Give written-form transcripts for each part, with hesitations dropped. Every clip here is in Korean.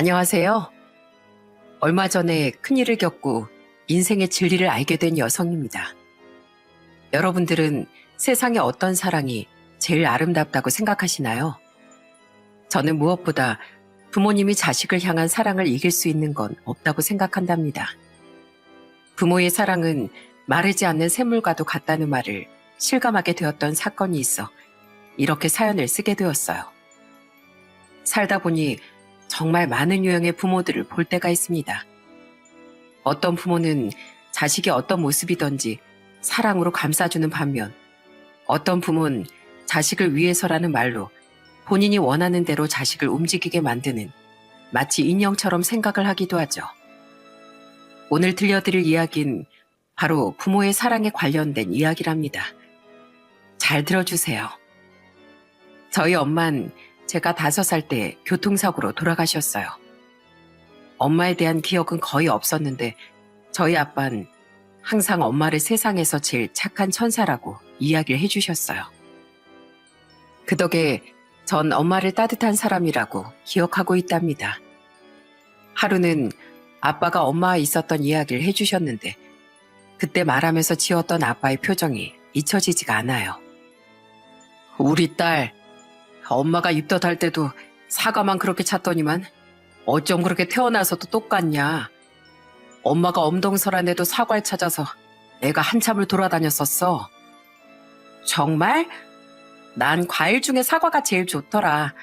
안녕하세요. 얼마 전에 큰일을 겪고 인생의 진리를 알게 된 여성입니다. 여러분들은 세상에 어떤 사랑이 제일 아름답다고 생각하시나요? 저는 무엇보다 부모님이 자식을 향한 사랑을 이길 수 있는 건 없다고 생각한답니다. 부모의 사랑은 마르지 않는 샘물과도 같다는 말을 실감하게 되었던 사건이 있어 이렇게 사연을 쓰게 되었어요. 살다 보니 정말 많은 유형의 부모들을 볼 때가 있습니다. 어떤 부모는 자식이 어떤 모습이든지 사랑으로 감싸주는 반면 어떤 부모는 자식을 위해서라는 말로 본인이 원하는 대로 자식을 움직이게 만드는 마치 인형처럼 생각을 하기도 하죠. 오늘 들려드릴 이야기는 바로 부모의 사랑에 관련된 이야기랍니다. 잘 들어주세요. 저희 엄마는 제가 5살 때 교통사고로 돌아가셨어요. 엄마에 대한 기억은 거의 없었는데 저희 아빠는 항상 엄마를 세상에서 제일 착한 천사라고 이야기를 해주셨어요. 그 덕에 전 엄마를 따뜻한 사람이라고 기억하고 있답니다. 하루는 아빠가 엄마와 있었던 이야기를 해주셨는데 그때 말하면서 지었던 아빠의 표정이 잊혀지지가 않아요. 우리 딸, 엄마가 입덧할 때도 사과만 그렇게 찾더니만 어쩜 그렇게 태어나서도 똑같냐. 엄마가 엄동설한데도 사과를 찾아서 내가 한참을 돌아다녔었어. 정말? 난 과일 중에 사과가 제일 좋더라.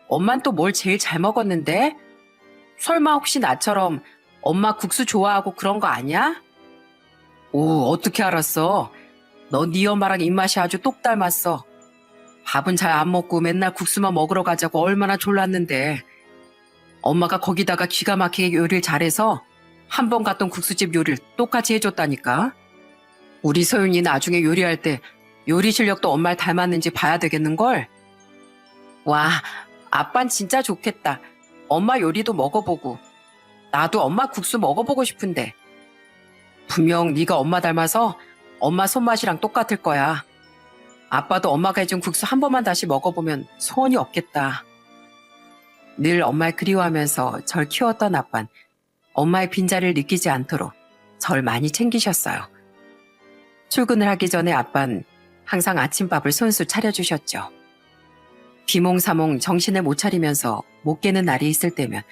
엄만 또 뭘 제일 잘 먹었는데? 설마 혹시 나처럼 엄마 국수 좋아하고 그런 거 아니야? 오, 어떻게 알았어? 너 네 엄마랑 입맛이 아주 똑 닮았어. 밥은 잘 안 먹고 맨날 국수만 먹으러 가자고 얼마나 졸랐는데. 엄마가 거기다가 기가 막히게 요리를 잘해서 한 번 갔던 국수집 요리를 똑같이 해줬다니까. 우리 소윤이 나중에 요리할 때 요리 실력도 엄마를 닮았는지 봐야 되겠는걸? 와, 아빤 진짜 좋겠다. 엄마 요리도 먹어보고. 나도 엄마 국수 먹어보고 싶은데. 분명 네가 엄마 닮아서 엄마 손맛이랑 똑같을 거야. 아빠도 엄마가 해준 국수 한 번만 다시 먹어보면 소원이 없겠다. 늘 엄마를 그리워하면서 절 키웠던 아빤 엄마의 빈자리를 느끼지 않도록 절 많이 챙기셨어요. 출근을 하기 전에 아빤 항상 아침밥을 손수 차려주셨죠. 비몽사몽 정신을 못 차리면서 못 깨는 날이 있을 때면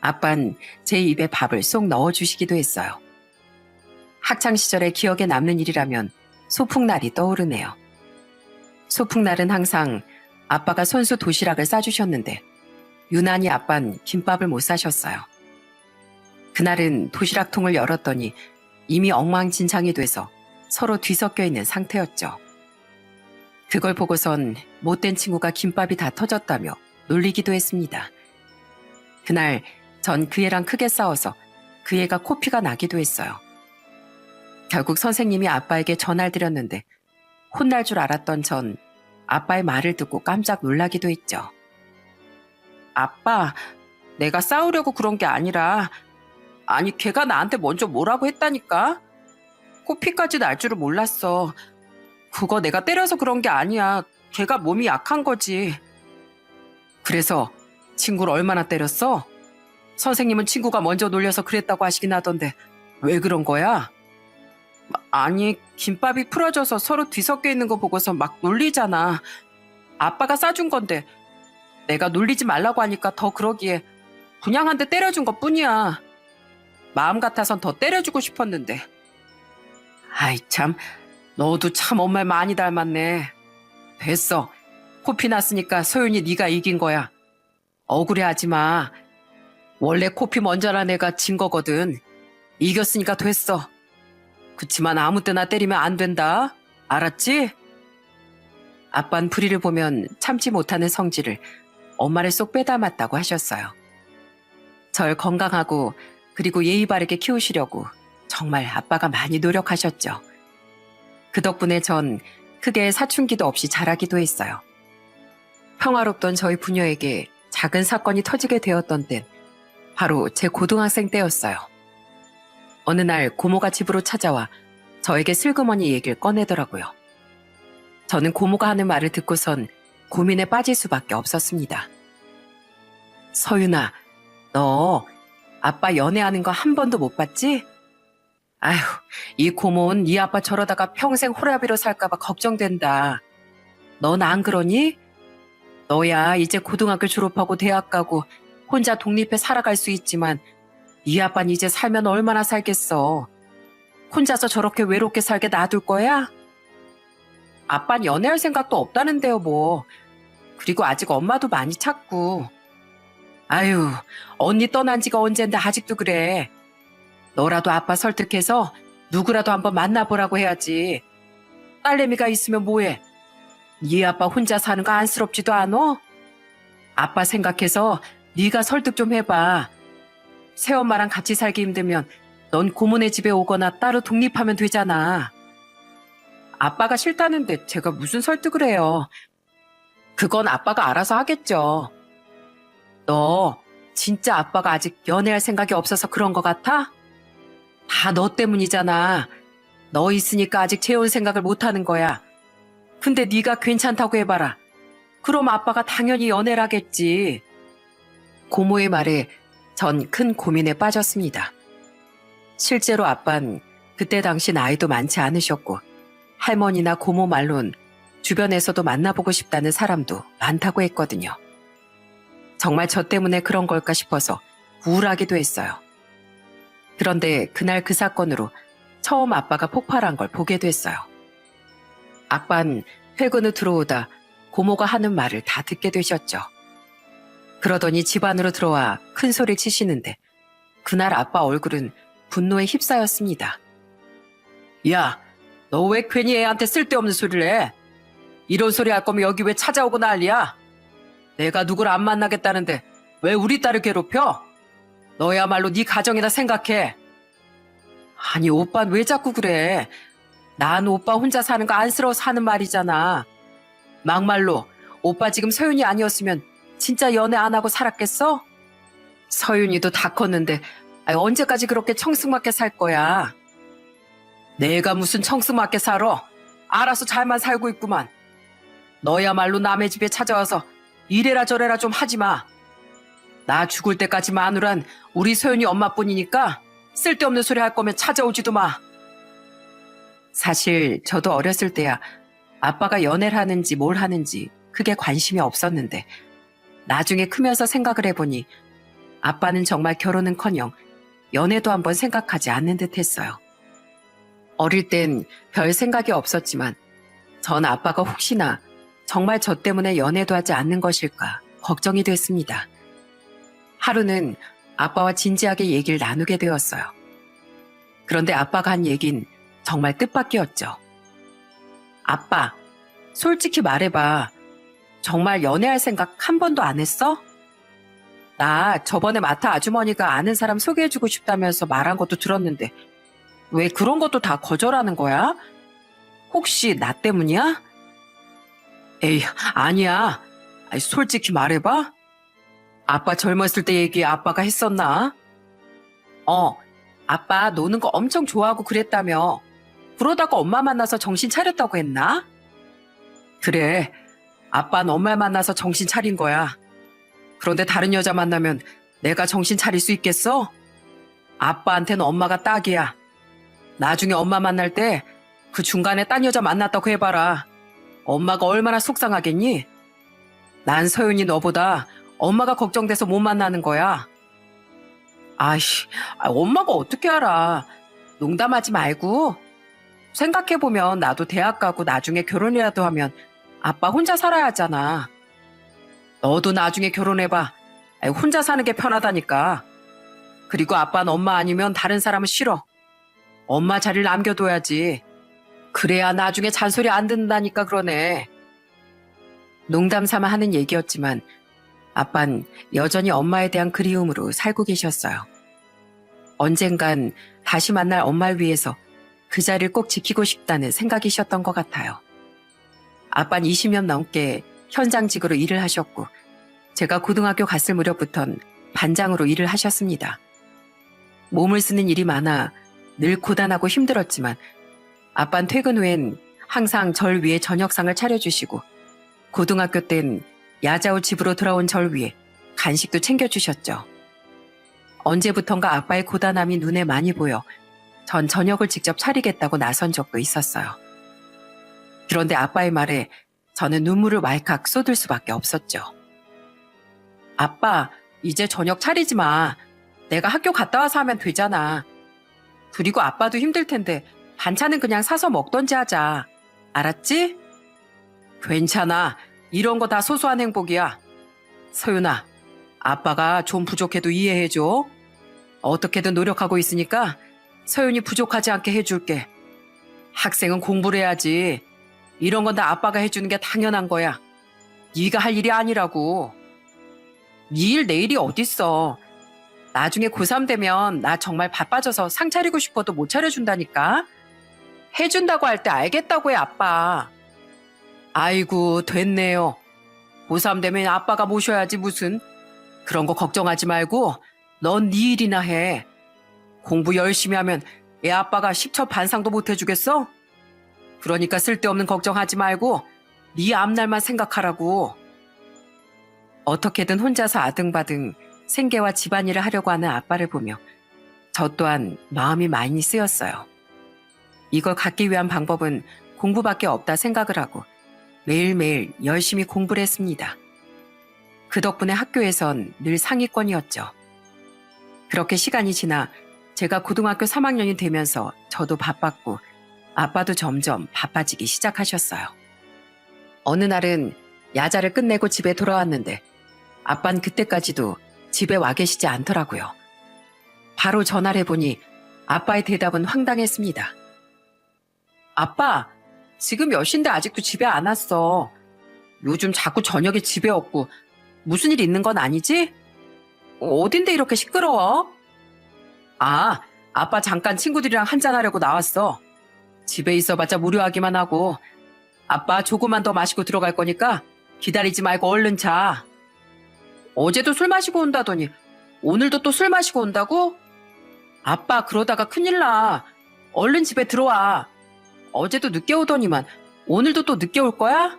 아빤 제 입에 밥을 쏙 넣어주시기도 했어요. 학창시절에 기억에 남는 일이라면 소풍날이 떠오르네요. 소풍날은 항상 아빠가 손수 도시락을 싸주셨는데 유난히 아빤 김밥을 못 싸셨어요. 그날은 도시락통을 열었더니 이미 엉망진창이 돼서 서로 뒤섞여 있는 상태였죠. 그걸 보고선 못된 친구가 김밥이 다 터졌다며 놀리기도 했습니다. 그날 전 그 애랑 크게 싸워서 그 애가 코피가 나기도 했어요. 결국 선생님이 아빠에게 전화를 드렸는데 혼날 줄 알았던 전 아빠의 말을 듣고 깜짝 놀라기도 했죠. 아빠, 내가 싸우려고 그런 게 아니라 아니 걔가 나한테 먼저 뭐라고 했다니까? 코피까지 날 줄은 몰랐어. 그거 내가 때려서 그런 게 아니야. 걔가 몸이 약한 거지. 그래서 친구를 얼마나 때렸어? 선생님은 친구가 먼저 놀려서 그랬다고 하시긴 하던데 왜 그런 거야? 아니 김밥이 풀어져서 서로 뒤섞여 있는 거 보고서 막 놀리잖아. 아빠가 싸준 건데 내가 놀리지 말라고 하니까 더 그러기에 그냥 한 대 때려준 것 뿐이야. 마음 같아선 더 때려주고 싶었는데. 아이 참, 너도 참 엄마를 많이 닮았네. 됐어. 코피 났으니까 소윤이 네가 이긴 거야. 억울해하지 마. 원래 코피 먼저 난 애가 진 거거든. 이겼으니까 됐어. 그치만 아무 때나 때리면 안 된다. 알았지? 아빤 불의를 보면 참지 못하는 성질을 엄마를 쏙 빼닮았다고 하셨어요. 절 건강하고 그리고 예의 바르게 키우시려고 정말 아빠가 많이 노력하셨죠. 그 덕분에 전 크게 사춘기도 없이 자라기도 했어요. 평화롭던 저희 부녀에게 작은 사건이 터지게 되었던 땐 바로 제 고등학생 때였어요. 어느 날 고모가 집으로 찾아와 저에게 슬그머니 얘기를 꺼내더라고요. 저는 고모가 하는 말을 듣고선 고민에 빠질 수밖에 없었습니다. 서윤아, 너 아빠 연애하는 거 한 번도 못 봤지? 아휴, 이 고모는 네 아빠 저러다가 평생 호라비로 살까봐 걱정된다. 넌 안 그러니? 너야 이제 고등학교 졸업하고 대학 가고 혼자 독립해 살아갈 수 있지만 네 아빠는 이제 살면 얼마나 살겠어. 혼자서 저렇게 외롭게 살게 놔둘 거야? 아빠는 연애할 생각도 없다는데요, 뭐. 그리고 아직 엄마도 많이 찾고. 아유, 언니 떠난 지가 언젠데 아직도 그래. 너라도 아빠 설득해서 누구라도 한번 만나보라고 해야지. 딸내미가 있으면 뭐해? 네 아빠 혼자 사는 거 안쓰럽지도 않어? 아빠 생각해서 네가 설득 좀 해봐. 새엄마랑 같이 살기 힘들면 넌 고모네 집에 오거나 따로 독립하면 되잖아. 아빠가 싫다는데 제가 무슨 설득을 해요. 그건 아빠가 알아서 하겠죠. 너 진짜 아빠가 아직 연애할 생각이 없어서 그런 거 같아? 다 너 때문이잖아. 너 있으니까 아직 재혼 생각을 못 하는 거야. 근데 네가 괜찮다고 해봐라. 그럼 아빠가 당연히 연애를 하겠지. 고모의 말에 전 큰 고민에 빠졌습니다. 실제로 아빤 그때 당시 나이도 많지 않으셨고 할머니나 고모 말론 주변에서도 만나보고 싶다는 사람도 많다고 했거든요. 정말 저 때문에 그런 걸까 싶어서 우울하기도 했어요. 그런데 그날 그 사건으로 처음 아빠가 폭발한 걸 보게 됐어요. 아빤 퇴근 후 들어오다 고모가 하는 말을 다 듣게 되셨죠. 그러더니 집 안으로 들어와 큰 소리 치시는데 그날 아빠 얼굴은 분노에 휩싸였습니다. 야, 너 왜 괜히 애한테 쓸데없는 소리를 해? 이런 소리 할 거면 여기 왜 찾아오고 난리야? 내가 누구를 안 만나겠다는데 왜 우리 딸을 괴롭혀? 너야말로 네 가정이나 생각해. 아니 오빠는 왜 자꾸 그래? 난 오빠 혼자 사는 거 안쓰러워서 하는 말이잖아. 막말로 오빠 지금 서윤이 아니었으면 진짜 연애 안 하고 살았겠어? 서윤이도 다 컸는데 언제까지 그렇게 청승맞게 살 거야? 내가 무슨 청승맞게 살아? 알아서 잘만 살고 있구만. 너야말로 남의 집에 찾아와서 이래라 저래라 좀 하지 마. 나 죽을 때까지 마누란 우리 소연이 엄마뿐이니까 쓸데없는 소리 할 거면 찾아오지도 마. 사실 저도 어렸을 때야 아빠가 연애를 하는지 뭘 하는지 크게 관심이 없었는데 나중에 크면서 생각을 해보니 아빠는 정말 결혼은커녕 연애도 한번 생각하지 않는 듯 했어요. 어릴 땐 별 생각이 없었지만 전 아빠가 혹시나 정말 저 때문에 연애도 하지 않는 것일까 걱정이 됐습니다. 하루는 아빠와 진지하게 얘기를 나누게 되었어요. 그런데 아빠가 한 얘긴 정말 뜻밖이었죠. 아빠, 솔직히 말해봐. 정말 연애할 생각 한 번도 안 했어? 나 저번에 마타 아주머니가 아는 사람 소개해주고 싶다면서 말한 것도 들었는데 왜 그런 것도 다 거절하는 거야? 혹시 나 때문이야? 에이, 아니야. 아니, 솔직히 말해봐. 아빠 젊었을 때 얘기 아빠가 했었나? 아빠 노는 거 엄청 좋아하고 그랬다며. 그러다가 엄마 만나서 정신 차렸다고 했나? 그래, 아빠는 엄마 만나서 정신 차린 거야. 그런데 다른 여자 만나면 내가 정신 차릴 수 있겠어? 아빠한테는 엄마가 딱이야. 나중에 엄마 만날 때 그 중간에 딴 여자 만났다고 해봐라. 엄마가 얼마나 속상하겠니? 난 서윤이 너보다 엄마가 걱정돼서 못 만나는 거야. 아이씨, 엄마가 어떻게 알아. 농담하지 말고. 생각해보면 나도 대학 가고 나중에 결혼이라도 하면 아빠 혼자 살아야 하잖아. 너도 나중에 결혼해봐. 혼자 사는 게 편하다니까. 그리고 아빠는 엄마 아니면 다른 사람은 싫어. 엄마 자리를 남겨둬야지. 그래야 나중에 잔소리 안 듣는다니까 그러네. 농담 삼아 하는 얘기였지만 아빤 여전히 엄마에 대한 그리움으로 살고 계셨어요. 언젠간 다시 만날 엄마를 위해서 그 자리를 꼭 지키고 싶다는 생각이셨던 것 같아요. 아빤 20년 넘게 현장직으로 일을 하셨고 제가 고등학교 갔을 무렵부턴 반장으로 일을 하셨습니다. 몸을 쓰는 일이 많아 늘 고단하고 힘들었지만 아빤 퇴근 후엔 항상 절 위해 저녁상을 차려주시고 고등학교 땐 야자 후 집으로 돌아온 절 위해 간식도 챙겨주셨죠. 언제부턴가 아빠의 고단함이 눈에 많이 보여 전 저녁을 직접 차리겠다고 나선 적도 있었어요. 그런데 아빠의 말에 저는 눈물을 왈칵 쏟을 수밖에 없었죠. 아빠, 이제 저녁 차리지 마. 내가 학교 갔다 와서 하면 되잖아. 그리고 아빠도 힘들 텐데 반찬은 그냥 사서 먹던지 하자. 알았지? 괜찮아. 이런 거 다 소소한 행복이야. 서윤아, 아빠가 좀 부족해도 이해해줘. 어떻게든 노력하고 있으니까 서윤이 부족하지 않게 해줄게. 학생은 공부를 해야지. 이런 건 다 아빠가 해주는 게 당연한 거야. 네가 할 일이 아니라고. 네 일 내일이 어딨어. 나중에 고3 되면 나 정말 바빠져서 상 차리고 싶어도 못 차려준다니까. 해준다고 할 때 알겠다고 해, 아빠. 아이고, 됐네요. 고3 되면 아빠가 모셔야지 무슨. 그런 거 걱정하지 말고 넌 네 일이나 해. 공부 열심히 하면 애 아빠가 10첩 반상도 못 해주겠어? 그러니까 쓸데없는 걱정하지 말고 네 앞날만 생각하라고. 어떻게든 혼자서 아등바등 생계와 집안일을 하려고 하는 아빠를 보며 저 또한 마음이 많이 쓰였어요. 이걸 갖기 위한 방법은 공부밖에 없다 생각을 하고 매일매일 열심히 공부를 했습니다. 그 덕분에 학교에선 늘 상위권이었죠. 그렇게 시간이 지나 제가 고등학교 3학년이 되면서 저도 바빴고 아빠도 점점 바빠지기 시작하셨어요. 어느 날은 야자를 끝내고 집에 돌아왔는데 아빠는 그때까지도 집에 와 계시지 않더라고요. 바로 전화를 해보니 아빠의 대답은 황당했습니다. 아빠, 지금 몇 시인데 아직도 집에 안 왔어. 요즘 자꾸 저녁에 집에 없고 무슨 일 있는 건 아니지? 어딘데 이렇게 시끄러워? 아, 아빠 잠깐 친구들이랑 한잔하려고 나왔어. 집에 있어봤자 무료하기만 하고 아빠 조금만 더 마시고 들어갈 거니까 기다리지 말고 얼른 자. 어제도 술 마시고 온다더니 오늘도 또 술 마시고 온다고? 아빠 그러다가 큰일 나. 얼른 집에 들어와. 어제도 늦게 오더니만 오늘도 또 늦게 올 거야?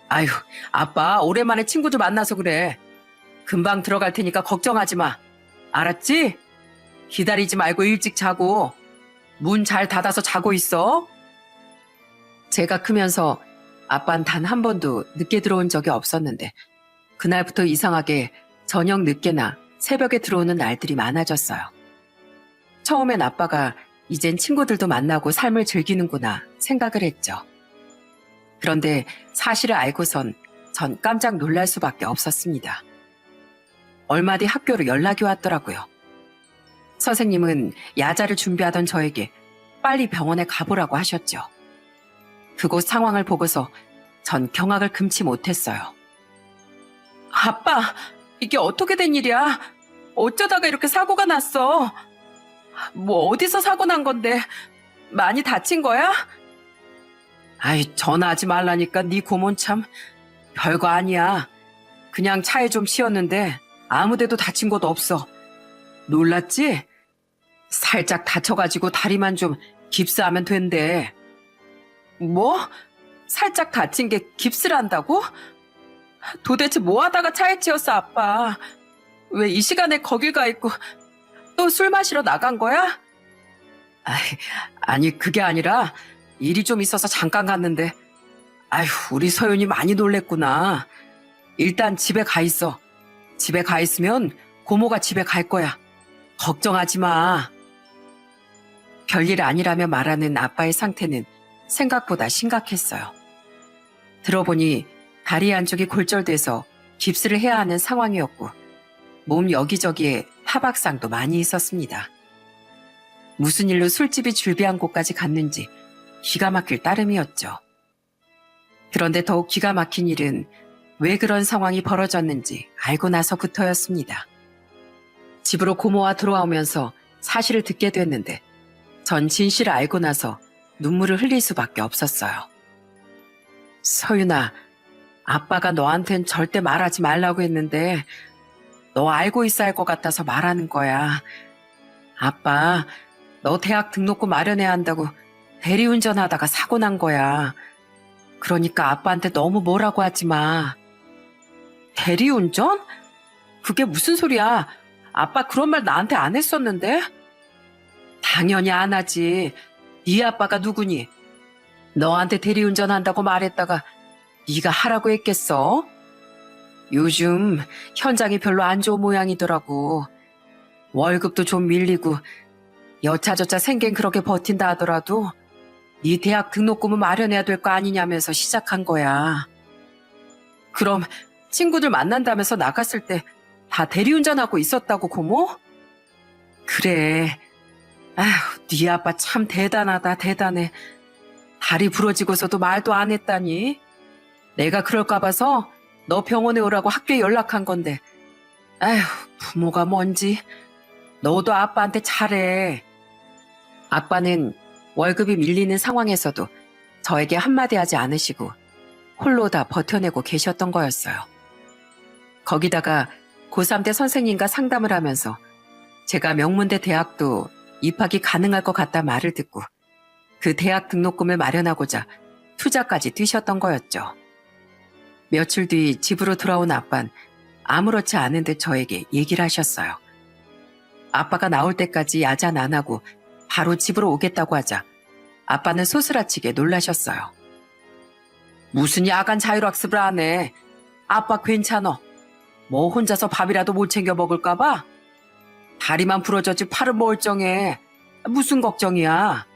아휴, 아빠 오랜만에 친구들 만나서 그래. 금방 들어갈 테니까 걱정하지 마. 알았지? 기다리지 말고 일찍 자고 문 잘 닫아서 자고 있어. 제가 크면서 아빠는 단 한 번도 늦게 들어온 적이 없었는데 그날부터 이상하게 저녁 늦게나 새벽에 들어오는 날들이 많아졌어요. 처음엔 아빠가 이젠 친구들도 만나고 삶을 즐기는구나 생각을 했죠. 그런데 사실을 알고선 전 깜짝 놀랄 수밖에 없었습니다. 얼마 뒤 학교로 연락이 왔더라고요. 선생님은 야자를 준비하던 저에게 빨리 병원에 가보라고 하셨죠. 그곳 상황을 보고서 전 경악을 금치 못했어요. 아빠, 이게 어떻게 된 일이야? 어쩌다가 이렇게 사고가 났어? 뭐 어디서 사고 난 건데 많이 다친 거야? 아이, 전화하지 말라니까 네 고모는 참 별거 아니야. 그냥 차에 좀 치였는데 아무데도 다친 곳 없어. 놀랐지? 살짝 다쳐가지고 다리만 좀 깁스하면 된대. 뭐? 살짝 다친 게 깁스를 한다고? 도대체 뭐 하다가 차에 치였어, 아빠? 왜 이 시간에 거길 가 있고 또 술 마시러 나간 거야? 아니 그게 아니라 일이 좀 있어서 잠깐 갔는데 아휴, 우리 서윤이 많이 놀랬구나. 일단 집에 가 있어. 집에 가 있으면 고모가 집에 갈 거야. 걱정하지 마. 별일 아니라며 말하는 아빠의 상태는 생각보다 심각했어요. 들어보니 다리 한쪽이 골절돼서 깁스를 해야 하는 상황이었고 몸 여기저기에 타박상도 많이 있었습니다. 무슨 일로 술집이 줄비한 곳까지 갔는지 기가 막힐 따름이었죠. 그런데 더욱 기가 막힌 일은 왜 그런 상황이 벌어졌는지 알고 나서부터였습니다. 집으로 고모와 돌아오면서 사실을 듣게 됐는데 전 진실을 알고 나서 눈물을 흘릴 수밖에 없었어요. 서윤아, 아빠가 너한텐 절대 말하지 말라고 했는데 너 알고 있어야 할 것 같아서 말하는 거야. 아빠, 너 대학 등록금 마련해야 한다고 대리운전하다가 사고 난 거야. 그러니까 아빠한테 너무 뭐라고 하지 마. 대리운전? 그게 무슨 소리야? 아빠 그런 말 나한테 안 했었는데? 당연히 안 하지. 네 아빠가 누구니? 너한테 대리운전한다고 말했다가 네가 하라고 했겠어? 요즘 현장이 별로 안 좋은 모양이더라고. 월급도 좀 밀리고 여차저차 생긴 그렇게 버틴다 하더라도 네 대학 등록금은 마련해야 될 거 아니냐면서 시작한 거야. 그럼 친구들 만난다면서 나갔을 때 다 대리운전하고 있었다고 고모? 그래. 아휴, 네 아빠 참 대단하다 대단해. 다리 부러지고서도 말도 안 했다니. 내가 그럴까 봐서 너 병원에 오라고 학교에 연락한 건데. 아휴, 부모가 뭔지. 너도 아빠한테 잘해. 아빠는 월급이 밀리는 상황에서도 저에게 한마디 하지 않으시고 홀로 다 버텨내고 계셨던 거였어요. 거기다가 고3 때 선생님과 상담을 하면서 제가 명문대 대학도 입학이 가능할 것 같다 말을 듣고 그 대학 등록금을 마련하고자 투자까지 뛰셨던 거였죠. 며칠 뒤 집으로 돌아온 아빤 아무렇지 않은 듯 저에게 얘기를 하셨어요. 아빠가 나올 때까지 야단 안 하고 바로 집으로 오겠다고 하자 아빠는 소스라치게 놀라셨어요. 무슨 야간 자율학습을 안 해? 아빠 괜찮어. 뭐 혼자서 밥이라도 못 챙겨 먹을까 봐? 다리만 부러졌지 팔은 멀쩡해. 무슨 걱정이야?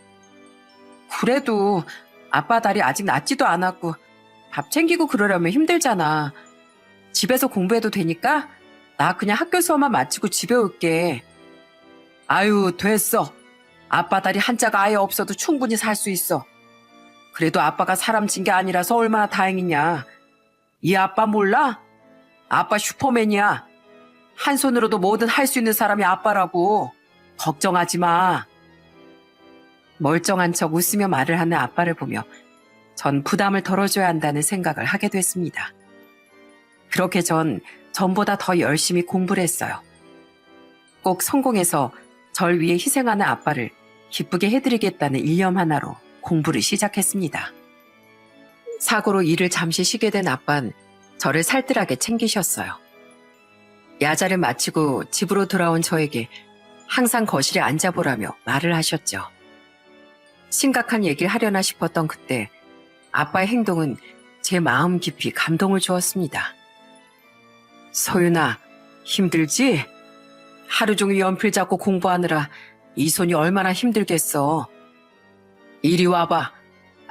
그래도 아빠 다리 아직 낫지도 않았고 밥 챙기고 그러려면 힘들잖아. 집에서 공부해도 되니까 나 그냥 학교 수업만 마치고 집에 올게. 아유, 됐어. 아빠 다리 한자가 아예 없어도 충분히 살 수 있어. 그래도 아빠가 사람 친 게 아니라서 얼마나 다행이냐. 이 아빠 몰라? 아빠 슈퍼맨이야. 한 손으로도 뭐든 할 수 있는 사람이 아빠라고. 걱정하지 마. 멀쩡한 척 웃으며 말을 하는 아빠를 보며 전 부담을 덜어줘야 한다는 생각을 하게 됐습니다. 그렇게 전 전보다 더 열심히 공부를 했어요. 꼭 성공해서 절 위해 희생하는 아빠를 기쁘게 해드리겠다는 일념 하나로 공부를 시작했습니다. 사고로 일을 잠시 쉬게 된 아빠는 저를 살뜰하게 챙기셨어요. 야자를 마치고 집으로 돌아온 저에게 항상 거실에 앉아보라며 말을 하셨죠. 심각한 얘기를 하려나 싶었던 그때 아빠의 행동은 제 마음 깊이 감동을 주었습니다. 소윤아, 힘들지? 하루 종일 연필 잡고 공부하느라 이 손이 얼마나 힘들겠어. 이리 와봐.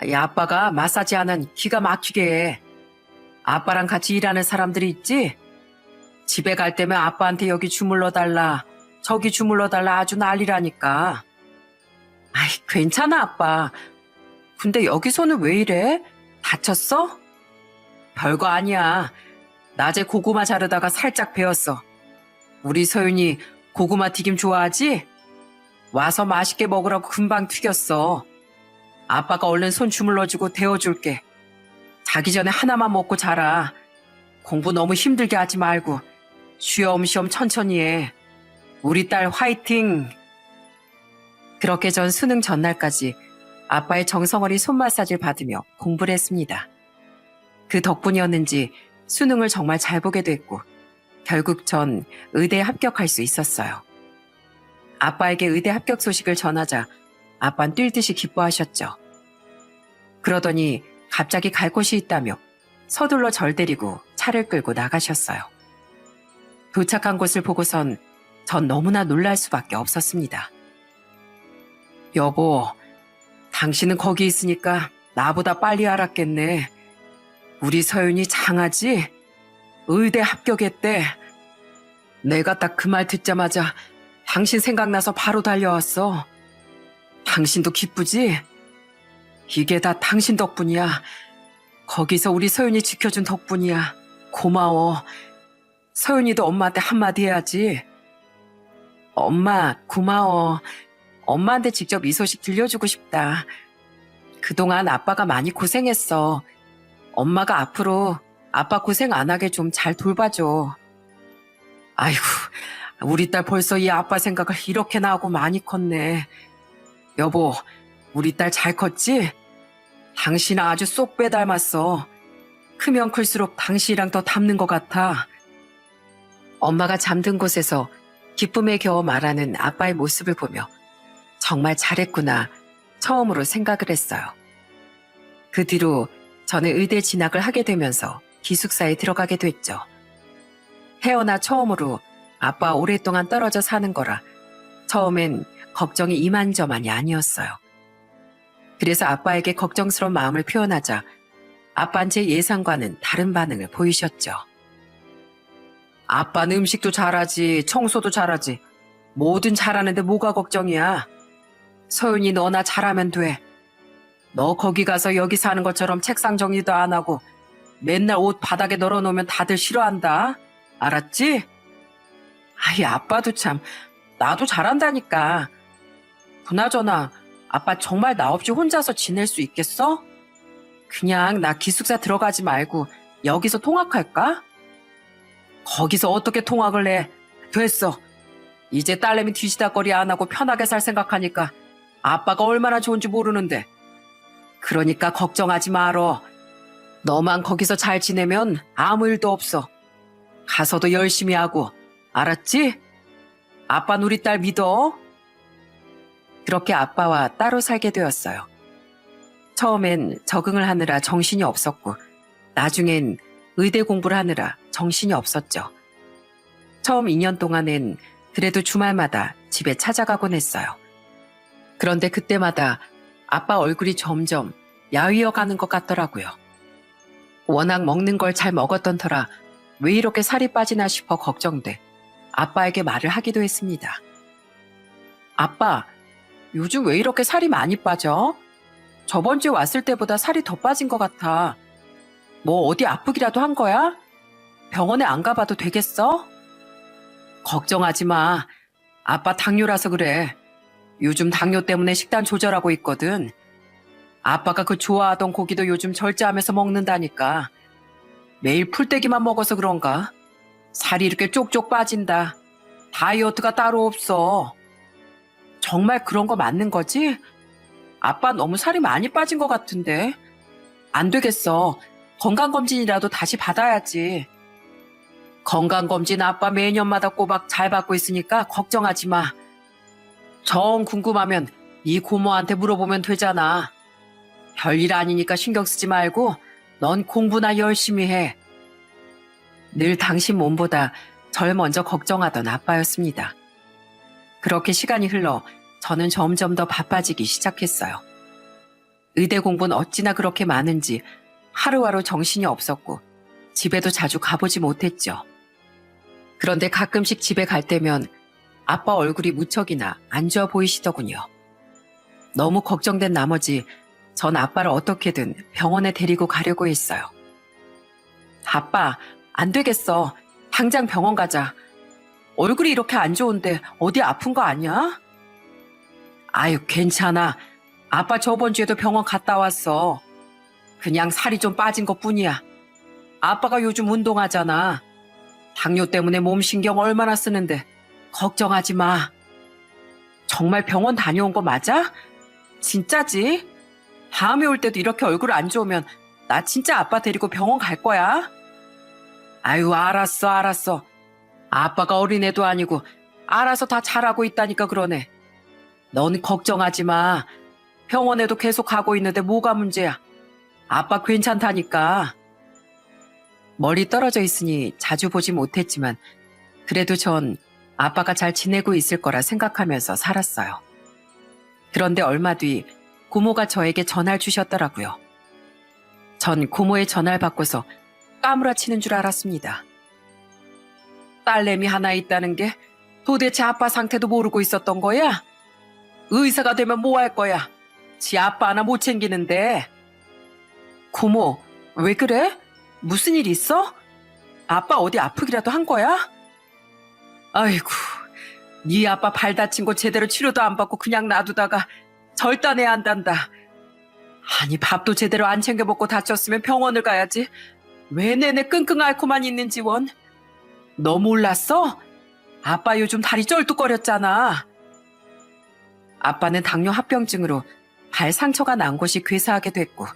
이 아빠가 마사지 하는 기가 막히게 해. 아빠랑 같이 일하는 사람들이 있지? 집에 갈 때면 아빠한테 여기 주물러 달라, 저기 주물러 달라 아주 난리라니까. 아이, 괜찮아 아빠. 근데 여기 손은 왜 이래? 다쳤어? 별거 아니야. 낮에 고구마 자르다가 살짝 베었어. 우리 서윤이 고구마 튀김 좋아하지? 와서 맛있게 먹으라고 금방 튀겼어. 아빠가 얼른 손 주물러주고 데워줄게. 자기 전에 하나만 먹고 자라. 공부 너무 힘들게 하지 말고 쉬엄쉬엄 천천히 해. 우리 딸 화이팅! 그렇게 전 수능 전날까지 아빠의 정성어린 손 마사지를 받으며 공부를 했습니다. 그 덕분이었는지 수능을 정말 잘 보게 됐고 결국 전 의대에 합격할 수 있었어요. 아빠에게 의대 합격 소식을 전하자 아빠는 뛸 듯이 기뻐하셨죠. 그러더니 갑자기 갈 곳이 있다며 서둘러 절 데리고 차를 끌고 나가셨어요. 도착한 곳을 보고선 전 너무나 놀랄 수밖에 없었습니다. 여보, 당신은 거기 있으니까 나보다 빨리 알았겠네. 우리 서윤이 장하지? 의대 합격했대. 내가 딱 그 말 듣자마자 당신 생각나서 바로 달려왔어. 당신도 기쁘지? 이게 다 당신 덕분이야. 거기서 우리 서윤이 지켜준 덕분이야. 고마워. 서윤이도 엄마한테 한마디 해야지. 엄마, 고마워. 엄마한테 직접 이 소식 들려주고 싶다. 그동안 아빠가 많이 고생했어. 엄마가 앞으로 아빠 고생 안 하게 좀 잘 돌봐줘. 아이고, 우리 딸 벌써 이 아빠 생각을 이렇게나 하고 많이 컸네. 여보, 우리 딸 잘 컸지? 당신 아주 쏙 빼닮았어. 크면 클수록 당신이랑 더 닮는 것 같아. 엄마가 잠든 곳에서 기쁨에 겨워 말하는 아빠의 모습을 보며 정말 잘했구나 처음으로 생각을 했어요. 그 뒤로 저는 의대 진학을 하게 되면서 기숙사에 들어가게 됐죠. 태어나 처음으로 아빠와 오랫동안 떨어져 사는 거라 처음엔 걱정이 이만저만이 아니었어요. 그래서 아빠에게 걱정스러운 마음을 표현하자 아빠는 제 예상과는 다른 반응을 보이셨죠. 아빠는 음식도 잘하지, 청소도 잘하지. 뭐든 잘하는데 뭐가 걱정이야. 서윤이 너나 잘하면 돼. 너 거기 가서 여기 사는 것처럼 책상 정리도 안 하고 맨날 옷 바닥에 널어놓으면 다들 싫어한다. 알았지? 아이, 아빠도 참, 나도 잘한다니까. 그나저나 아빠 정말 나 없이 혼자서 지낼 수 있겠어? 그냥 나 기숙사 들어가지 말고 여기서 통학할까? 거기서 어떻게 통학을 해? 됐어. 이제 딸내미 뒤지다거리 안 하고 편하게 살 생각하니까 아빠가 얼마나 좋은지 모르는데. 그러니까 걱정하지 말어. 너만 거기서 잘 지내면 아무 일도 없어. 가서도 열심히 하고. 알았지? 아빠는 우리 딸 믿어. 그렇게 아빠와 따로 살게 되었어요. 처음엔 적응을 하느라 정신이 없었고 나중엔 의대 공부를 하느라 정신이 없었죠. 처음 2년 동안엔 그래도 주말마다 집에 찾아가곤 했어요. 그런데 그때마다 아빠 얼굴이 점점 야위어 가는 것 같더라고요. 워낙 먹는 걸 잘 먹었던 터라 왜 이렇게 살이 빠지나 싶어 걱정돼 아빠에게 말을 하기도 했습니다. 아빠, 요즘 왜 이렇게 살이 많이 빠져? 저번 주에 왔을 때보다 살이 더 빠진 것 같아. 뭐 어디 아프기라도 한 거야? 병원에 안 가봐도 되겠어? 걱정하지 마. 아빠 당뇨라서 그래. 요즘 당뇨 때문에 식단 조절하고 있거든. 아빠가 그 좋아하던 고기도 요즘 절제하면서 먹는다니까. 매일 풀떼기만 먹어서 그런가? 살이 이렇게 쪽쪽 빠진다. 다이어트가 따로 없어. 정말 그런 거 맞는 거지? 아빠 너무 살이 많이 빠진 것 같은데. 안 되겠어. 건강검진이라도 다시 받아야지. 건강검진 아빠 매년마다 꼬박 잘 받고 있으니까 걱정하지 마. 정 궁금하면 네 고모한테 물어보면 되잖아. 별일 아니니까 신경 쓰지 말고 넌 공부나 열심히 해. 늘 당신 몸보다 절 먼저 걱정하던 아빠였습니다. 그렇게 시간이 흘러 저는 점점 더 바빠지기 시작했어요. 의대 공부는 어찌나 그렇게 많은지 하루하루 정신이 없었고 집에도 자주 가보지 못했죠. 그런데 가끔씩 집에 갈 때면 아빠 얼굴이 무척이나 안 좋아 보이시더군요. 너무 걱정된 나머지 전 아빠를 어떻게든 병원에 데리고 가려고 했어요. 아빠, 안 되겠어. 당장 병원 가자. 얼굴이 이렇게 안 좋은데 어디 아픈 거 아니야? 아유, 괜찮아. 아빠 저번 주에도 병원 갔다 왔어. 그냥 살이 좀 빠진 것뿐이야. 아빠가 요즘 운동하잖아. 당뇨 때문에 몸 신경 얼마나 쓰는데 걱정하지 마. 정말 병원 다녀온 거 맞아? 진짜지? 다음에 올 때도 이렇게 얼굴 안 좋으면 나 진짜 아빠 데리고 병원 갈 거야. 아유, 알았어. 아빠가 어린애도 아니고 알아서 다 잘하고 있다니까 그러네. 넌 걱정하지 마. 병원에도 계속 가고 있는데 뭐가 문제야. 아빠 괜찮다니까. 멀리 떨어져 있으니 자주 보지 못했지만 그래도 전 아빠가 잘 지내고 있을 거라 생각하면서 살았어요. 그런데 얼마 뒤 고모가 저에게 전화를 주셨더라고요. 전 고모의 전화를 받고서 까무라치는 줄 알았습니다. 딸내미 하나 있다는 게 도대체 아빠 상태도 모르고 있었던 거야? 의사가 되면 뭐 할 거야? 지 아빠 하나 못 챙기는데. 고모, 왜 그래? 무슨 일 있어? 아빠 어디 아프기라도 한 거야? 아이고, 네 아빠 발 다친 거 제대로 치료도 안 받고 그냥 놔두다가 절단해야 한단다. 아니, 밥도 제대로 안 챙겨 먹고 다쳤으면 병원을 가야지. 왜 내내 끙끙 앓고만 있는지 원. 너 몰랐어? 아빠 요즘 다리 쩔뚝거렸잖아. 아빠는 당뇨 합병증으로 발 상처가 난 곳이 괴사하게 됐고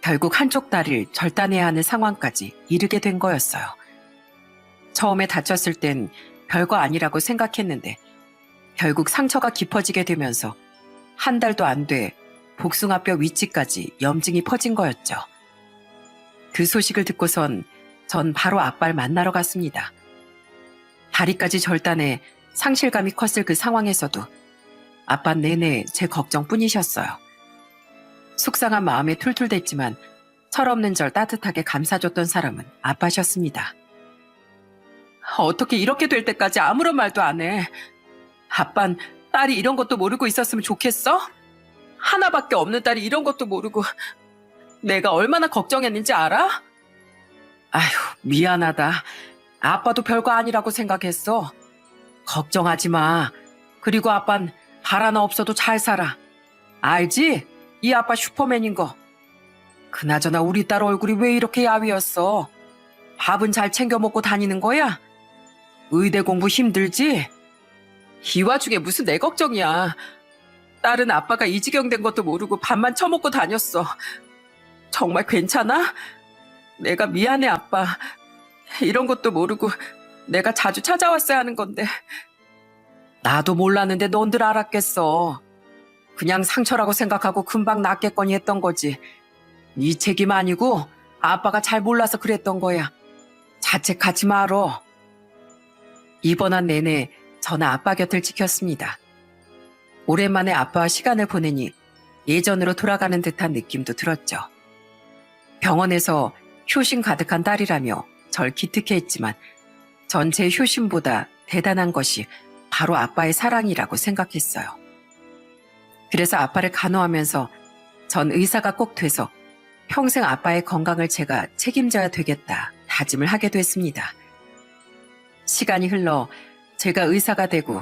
결국 한쪽 다리를 절단해야 하는 상황까지 이르게 된 거였어요. 처음에 다쳤을 땐 별거 아니라고 생각했는데 결국 상처가 깊어지게 되면서 한 달도 안 돼 복숭아뼈 위치까지 염증이 퍼진 거였죠. 그 소식을 듣고선 전 바로 아빠를 만나러 갔습니다. 다리까지 절단해 상실감이 컸을 그 상황에서도 아빠는 내내 제 걱정뿐이셨어요. 속상한 마음에 툴툴댔지만 철없는 절 따뜻하게 감싸줬던 사람은 아빠셨습니다. 어떻게 이렇게 될 때까지 아무런 말도 안 해? 아빤 딸이 이런 것도 모르고 있었으면 좋겠어? 하나밖에 없는 딸이 이런 것도 모르고 내가 얼마나 걱정했는지 알아? 아휴, 미안하다. 아빠도 별거 아니라고 생각했어. 걱정하지 마. 그리고 아빤 발 하나 없어도 잘 살아. 알지? 이 아빠 슈퍼맨인 거. 그나저나 우리 딸 얼굴이 왜 이렇게 야위었어? 밥은 잘 챙겨 먹고 다니는 거야? 의대 공부 힘들지? 이 와중에 무슨 내 걱정이야. 딸은 아빠가 이 지경 된 것도 모르고 밥만 처먹고 다녔어. 정말 괜찮아? 내가 미안해, 아빠. 이런 것도 모르고 내가 자주 찾아왔어야 하는 건데. 나도 몰랐는데 넌들 알았겠어. 그냥 상처라고 생각하고 금방 낫겠거니 했던 거지. 네 책임 아니고 아빠가 잘 몰라서 그랬던 거야. 자책하지 말어. 입원한 내내 저는 아빠 곁을 지켰습니다. 오랜만에 아빠와 시간을 보내니 예전으로 돌아가는 듯한 느낌도 들었죠. 병원에서 효심 가득한 딸이라며 절 기특해 했지만 전 제 효심보다 대단한 것이 바로 아빠의 사랑이라고 생각했어요. 그래서 아빠를 간호하면서 전 의사가 꼭 돼서 평생 아빠의 건강을 제가 책임져야 되겠다 다짐을 하게 됐습니다. 시간이 흘러 제가 의사가 되고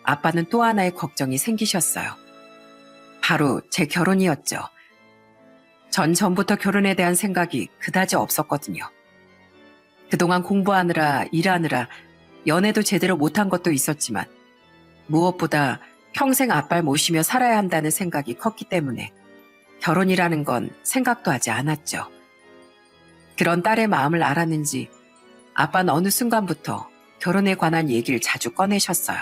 아빠는 또 하나의 걱정이 생기셨어요. 바로 제 결혼이었죠. 전 전부터 결혼에 대한 생각이 그다지 없었거든요. 그동안 공부하느라 일하느라 연애도 제대로 못한 것도 있었지만 무엇보다 평생 아빠를 모시며 살아야 한다는 생각이 컸기 때문에 결혼이라는 건 생각도 하지 않았죠. 그런 딸의 마음을 알았는지 아빠는 어느 순간부터 결혼에 관한 얘기를 자주 꺼내셨어요.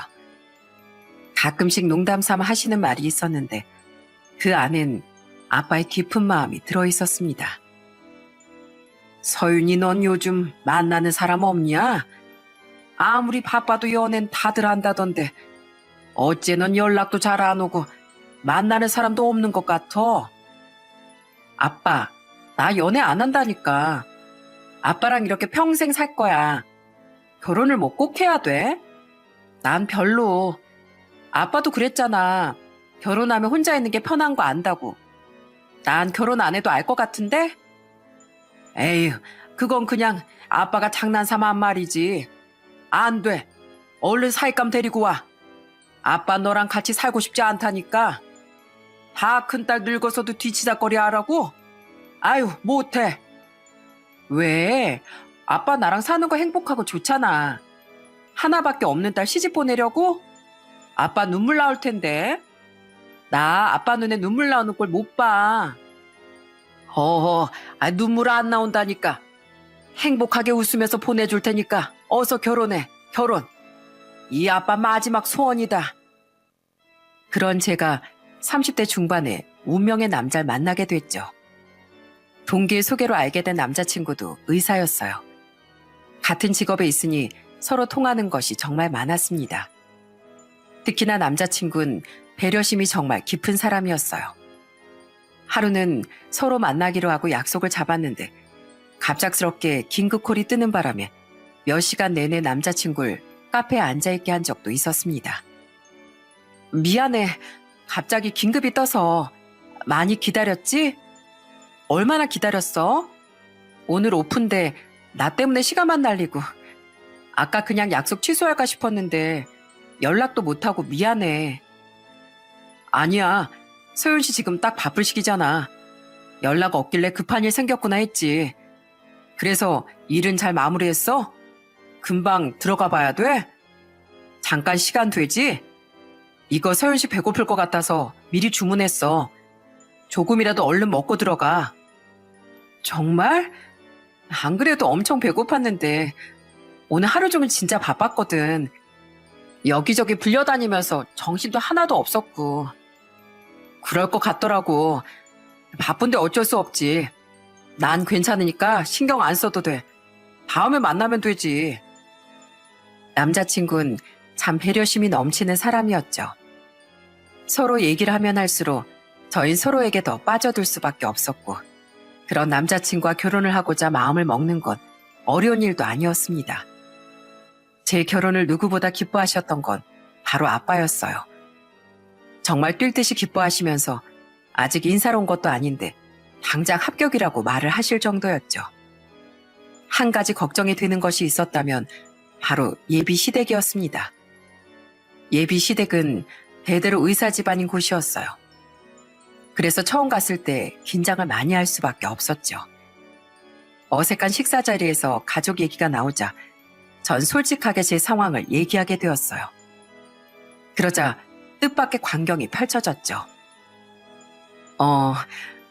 가끔씩 농담 삼아 하시는 말이 있었는데 그 안엔 아빠의 깊은 마음이 들어있었습니다. 서윤이, 넌 요즘 만나는 사람 없냐? 아무리 바빠도 연애는 다들 한다던데 어째 넌 연락도 잘 안 오고 만나는 사람도 없는 것 같아. 아빠, 나 연애 안 한다니까. 아빠랑 이렇게 평생 살 거야. 결혼을 뭐 꼭 해야 돼? 난 별로. 아빠도 그랬잖아. 결혼하면 혼자 있는 게 편한 거 안다고. 난 결혼 안 해도 알 것 같은데? 에휴, 그건 그냥 아빠가 장난삼아 한 말이지. 안 돼. 얼른 사익감 데리고 와. 아빠 너랑 같이 살고 싶지 않다니까. 다 큰딸 늙어서도 뒤치다거리 하라고? 아유, 못해. 왜? 아빠 나랑 사는 거 행복하고 좋잖아. 하나밖에 없는 딸 시집 보내려고? 아빠 눈물 나올 텐데. 나 아빠 눈에 눈물 나오는 꼴 못 봐. 허허, 눈물 안 나온다니까. 행복하게 웃으면서 보내줄 테니까 어서 결혼해, 결혼. 이 아빠 마지막 소원이다. 그런 제가 30대 중반에 운명의 남자를 만나게 됐죠. 동기의 소개로 알게 된 남자친구도 의사였어요. 같은 직업에 있으니 서로 통하는 것이 정말 많았습니다. 특히나 남자친구는 배려심이 정말 깊은 사람이었어요. 하루는 서로 만나기로 하고 약속을 잡았는데 갑작스럽게 긴급콜이 뜨는 바람에 몇 시간 내내 남자친구를 카페에 앉아있게 한 적도 있었습니다. 미안해. 갑자기 긴급이 떠서. 많이 기다렸지? 얼마나 기다렸어? 오늘 오픈데 나 때문에 시간만 날리고. 아까 그냥 약속 취소할까 싶었는데 연락도 못하고 미안해. 아니야. 소윤 씨 지금 딱 바쁠 시기잖아. 연락 없길래 급한 일 생겼구나 했지. 그래서 일은 잘 마무리했어? 금방 들어가 봐야 돼? 잠깐 시간 되지? 이거 서윤 씨 배고플 것 같아서 미리 주문했어. 조금이라도 얼른 먹고 들어가. 정말? 안 그래도 엄청 배고팠는데 오늘 하루 종일 진짜 바빴거든. 여기저기 불려다니면서 정신도 하나도 없었고. 그럴 것 같더라고. 바쁜데 어쩔 수 없지. 난 괜찮으니까 신경 안 써도 돼. 다음에 만나면 되지. 남자친구는 참 배려심이 넘치는 사람이었죠. 서로 얘기를 하면 할수록 저희 서로에게 더 빠져들 수밖에 없었고, 그런 남자친구와 결혼을 하고자 마음을 먹는 건 어려운 일도 아니었습니다. 제 결혼을 누구보다 기뻐하셨던 건 바로 아빠였어요. 정말 뛸 듯이 기뻐하시면서 아직 인사로 온 것도 아닌데 당장 합격이라고 말을 하실 정도였죠. 한 가지 걱정이 되는 것이 있었다면 바로 예비 시댁이었습니다. 예비 시댁은 대대로 의사 집안인 곳이었어요. 그래서 처음 갔을 때 긴장을 많이 할 수밖에 없었죠. 어색한 식사 자리에서 가족 얘기가 나오자 전 솔직하게 제 상황을 얘기하게 되었어요. 그러자 뜻밖의 광경이 펼쳐졌죠.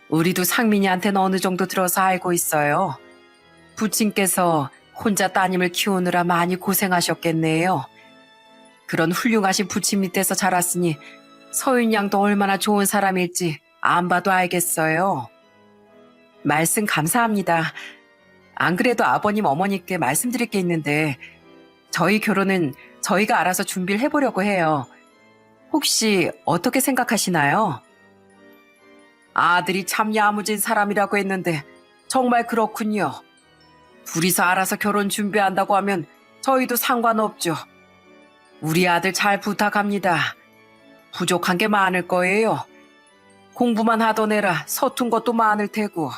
우리도 상민이한테는 어느 정도 들어서 알고 있어요. 부친께서 혼자 따님을 키우느라 많이 고생하셨겠네요. 그런 훌륭하신 부친 밑에서 자랐으니 서윤 양도 얼마나 좋은 사람일지 안 봐도 알겠어요. 말씀 감사합니다. 안 그래도 아버님 어머니께 말씀드릴 게 있는데 저희 결혼은 저희가 알아서 준비를 해보려고 해요. 혹시 어떻게 생각하시나요? 아들이 참 야무진 사람이라고 했는데 정말 그렇군요. 둘이서 알아서 결혼 준비한다고 하면 저희도 상관없죠. 우리 아들 잘 부탁합니다. 부족한 게 많을 거예요. 공부만 하던 애라 서툰 것도 많을 테고.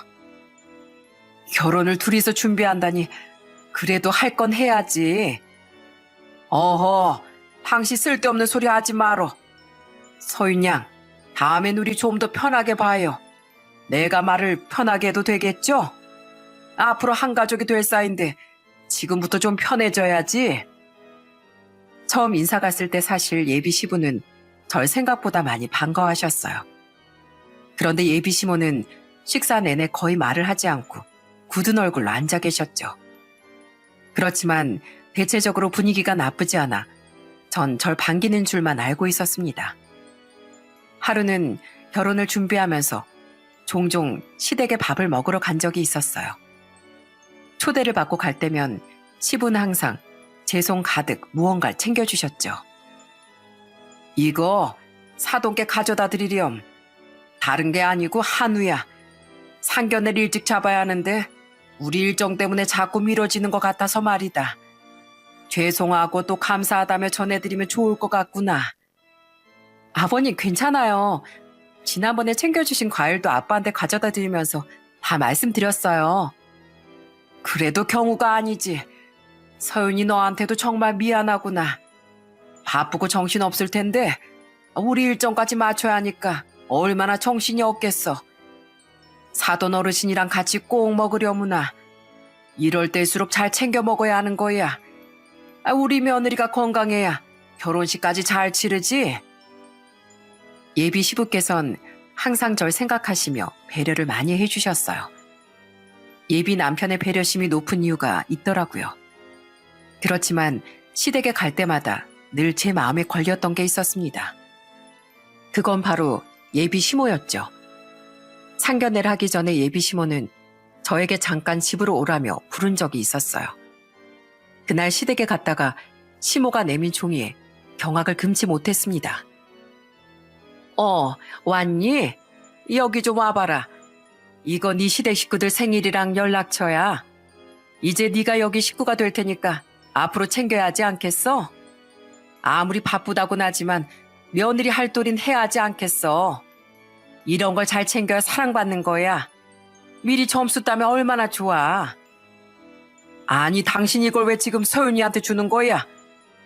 결혼을 둘이서 준비한다니 그래도 할 건 해야지. 어허, 당시 쓸데없는 소리 하지 마로. 서윤 양, 다음엔 우리 좀 더 편하게 봐요. 내가 말을 편하게 해도 되겠죠? 앞으로 한 가족이 될 사이인데 지금부터 좀 편해져야지. 처음 인사 갔을 때 사실 예비 시부는 절 생각보다 많이 반가워하셨어요. 그런데 예비 시모는 식사 내내 거의 말을 하지 않고 굳은 얼굴로 앉아 계셨죠. 그렇지만 대체적으로 분위기가 나쁘지 않아 전 절 반기는 줄만 알고 있었습니다. 하루는 결혼을 준비하면서 종종 시댁에 밥을 먹으러 간 적이 있었어요. 초대를 받고 갈 때면 시부는 항상 제 손 가득 무언가를 챙겨주셨죠. 이거 사돈께 가져다 드리렴. 다른 게 아니고 한우야. 상견례를 일찍 잡아야 하는데 우리 일정 때문에 자꾸 미뤄지는 것 같아서 말이다. 죄송하고 또 감사하다며 전해드리면 좋을 것 같구나. 아버님 괜찮아요. 지난번에 챙겨주신 과일도 아빠한테 가져다 드리면서 다 말씀드렸어요. 그래도 경우가 아니지. 서윤이 너한테도 정말 미안하구나. 바쁘고 정신없을 텐데 우리 일정까지 맞춰야 하니까 얼마나 정신이 없겠어. 사돈 어르신이랑 같이 꼭 먹으려무나. 이럴 때일수록 잘 챙겨 먹어야 하는 거야. 우리 며느리가 건강해야 결혼식까지 잘 치르지. 예비 시부께선 항상 절 생각하시며 배려를 많이 해주셨어요. 예비 남편의 배려심이 높은 이유가 있더라고요. 그렇지만 시댁에 갈 때마다 늘 제 마음에 걸렸던 게 있었습니다. 그건 바로 예비 시모였죠. 상견례를 하기 전에 예비 시모는 저에게 잠깐 집으로 오라며 부른 적이 있었어요. 그날 시댁에 갔다가 시모가 내민 종이에 경악을 금치 못했습니다. 왔니? 여기 좀 와봐라. 이거 네 시댁 식구들 생일이랑 연락처야. 이제 네가 여기 식구가 될 테니까 앞으로 챙겨야 하지 않겠어? 아무리 바쁘다곤 하지만 며느리 할 도린 해야 하지 않겠어? 이런 걸 잘 챙겨야 사랑받는 거야. 미리 점수 따면 얼마나 좋아. 아니 당신 이걸 왜 지금 서윤이한테 주는 거야?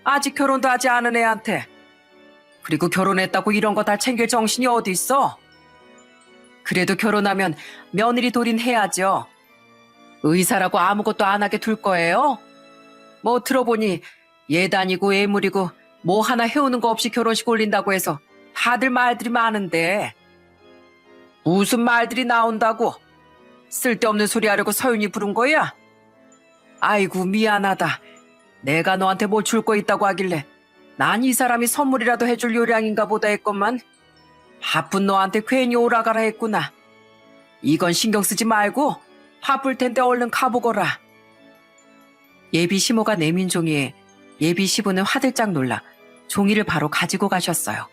아직 결혼도 하지 않은 애한테. 그리고 결혼했다고 이런 거 다 챙길 정신이 어디 있어? 그래도 결혼하면 며느리 도린 해야죠. 의사라고 아무것도 안 하게 둘 거예요? 뭐 들어보니 예단이고 예물이고 뭐 하나 해오는 거 없이 결혼식 올린다고 해서 다들 말들이 많은데 무슨 말들이 나온다고? 쓸데없는 소리 하려고 서윤이 부른 거야? 아이고 미안하다. 내가 너한테 뭘 줄 거 있다고 하길래 난 이 사람이 선물이라도 해줄 요량인가 보다 했건만 바쁜 너한테 괜히 오라가라 했구나. 이건 신경 쓰지 말고 바쁠 텐데 얼른 가보거라. 예비 시모가 내민 종이에 예비 시부는 화들짝 놀라 종이를 바로 가지고 가셨어요.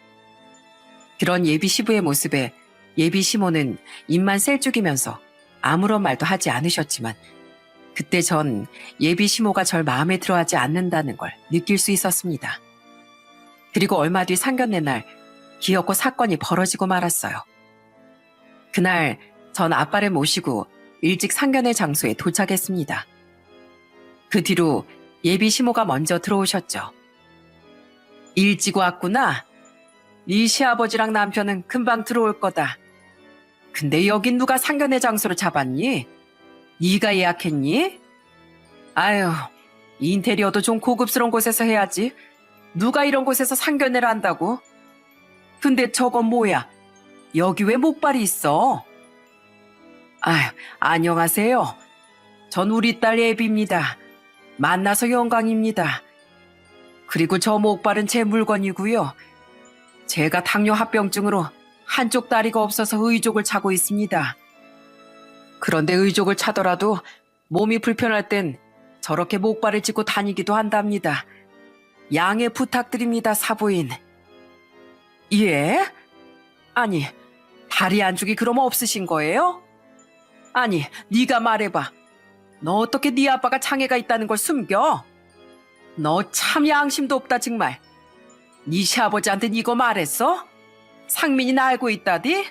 그런 예비 시부의 모습에 예비 시모는 입만 셀쭉이면서 아무런 말도 하지 않으셨지만 그때 전 예비 시모가 절 마음에 들어하지 않는다는 걸 느낄 수 있었습니다. 그리고 얼마 뒤 상견례 날 기어코 사건이 벌어지고 말았어요. 그날 전 아빠를 모시고 일찍 상견례 장소에 도착했습니다. 그 뒤로 예비 시모가 먼저 들어오셨죠. 일찍 왔구나. 네 시아버지랑 남편은 금방 들어올 거다. 근데 여긴 누가 상견례 장소로 잡았니? 네가 예약했니? 아유, 인테리어도 좀 고급스러운 곳에서 해야지. 누가 이런 곳에서 상견례를 한다고? 근데 저건 뭐야? 여기 왜 목발이 있어? 아유, 안녕하세요. 전 우리 딸 예비입니다. 만나서 영광입니다. 그리고 저 목발은 제 물건이고요. 제가 당뇨 합병증으로 한쪽 다리가 없어서 의족을 차고 있습니다. 그런데 의족을 차더라도 몸이 불편할 땐 저렇게 목발을 짚고 다니기도 한답니다. 양해 부탁드립니다, 사부인. 예? 아니, 다리 안쪽이 그럼 없으신 거예요? 아니, 네가 말해봐. 너 어떻게 네 아빠가 장애가 있다는 걸 숨겨? 너 참 양심도 없다 정말. 네 시아버지한테 이거 말했어? 상민이나 알고 있다디?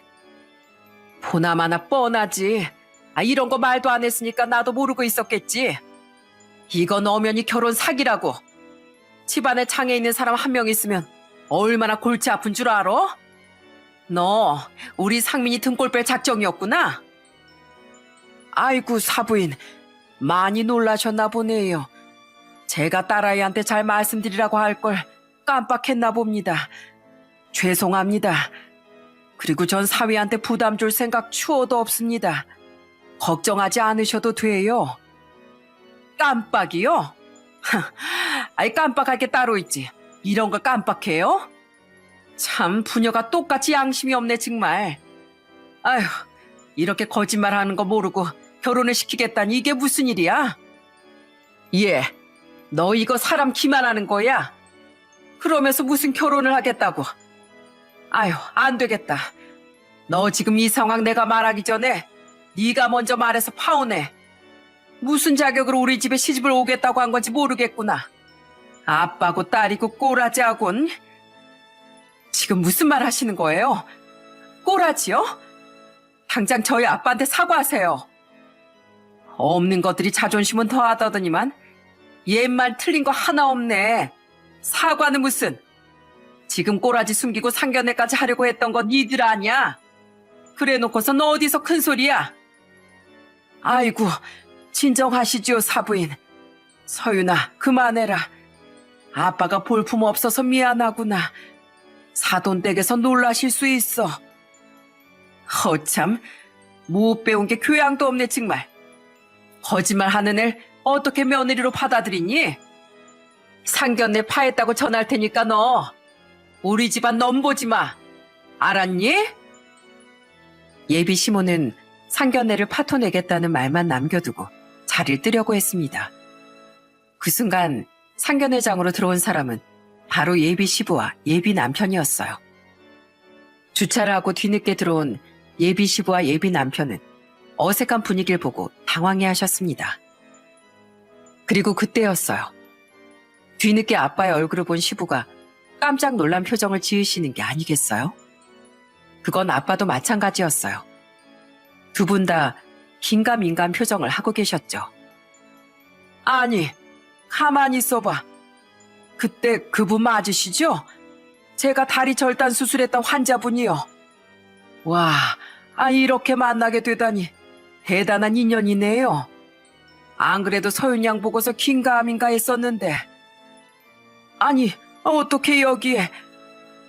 보나마나 뻔하지. 이런 거 말도 안 했으니까 나도 모르고 있었겠지. 이건 엄연히 결혼 사기라고. 집안에 장애 있는 사람 한 명 있으면 얼마나 골치 아픈 줄 알아? 너 우리 상민이 등골 뺄 작정이었구나? 아이고 사부인, 많이 놀라셨나 보네요. 제가 딸아이한테 잘 말씀드리라고 할 걸 깜빡했나 봅니다. 죄송합니다. 그리고 전 사위한테 부담 줄 생각 추호도 없습니다. 걱정하지 않으셔도 돼요. 깜빡이요? 아이 깜빡할 게 따로 있지. 이런 걸 깜빡해요? 참 부녀가 똑같이 양심이 없네 정말. 아휴, 이렇게 거짓말하는 거 모르고 결혼을 시키겠다니 이게 무슨 일이야? 예, 너 이거 사람 기만하는 거야? 그러면서 무슨 결혼을 하겠다고. 아휴, 안 되겠다. 너 지금 이 상황 내가 말하기 전에 네가 먼저 말해서 파혼해. 무슨 자격으로 우리 집에 시집을 오겠다고 한 건지 모르겠구나. 아빠고 딸이고 꼬라지하군. 지금 무슨 말 하시는 거예요? 꼬라지요? 당장 저희 아빠한테 사과하세요. 없는 것들이 자존심은 더하다더니만 옛말 틀린 거 하나 없네. 사과는 무슨. 지금 꼬라지 숨기고 상견례까지 하려고 했던 건 니들 아니야. 그래놓고서 너 어디서 큰 소리야. 아이고, 진정하시지요 사부인. 서윤아, 그만해라. 아빠가 볼품 없어서 미안하구나. 사돈댁에서 놀라실 수 있어. 허참, 못 배운 게 교양도 없네 정말. 거짓말하는 애 어떻게 며느리로 받아들이니? 상견례 파했다고 전할 테니까 너 우리 집안 넘보지 마. 알았니? 예비 시모는 상견례를 파토내겠다는 말만 남겨두고 자리를 뜨려고 했습니다. 그 순간 상견례장으로 들어온 사람은 바로 예비 시부와 예비 남편이었어요. 주차를 하고 뒤늦게 들어온 예비 시부와 예비 남편은 어색한 분위기를 보고 당황해 하셨습니다. 그리고 그때였어요. 뒤늦게 아빠의 얼굴을 본 시부가 깜짝 놀란 표정을 지으시는 게 아니겠어요? 그건 아빠도 마찬가지였어요. 두 분 다 긴가민가한 표정을 하고 계셨죠. 아니, 가만히 있어봐. 그때 그분 맞으시죠? 제가 다리 절단 수술했던 환자분이요. 와, 이렇게 만나게 되다니 대단한 인연이네요. 안 그래도 서윤 양 보고서 긴가민가 했었는데. 아니, 어떻게 여기에?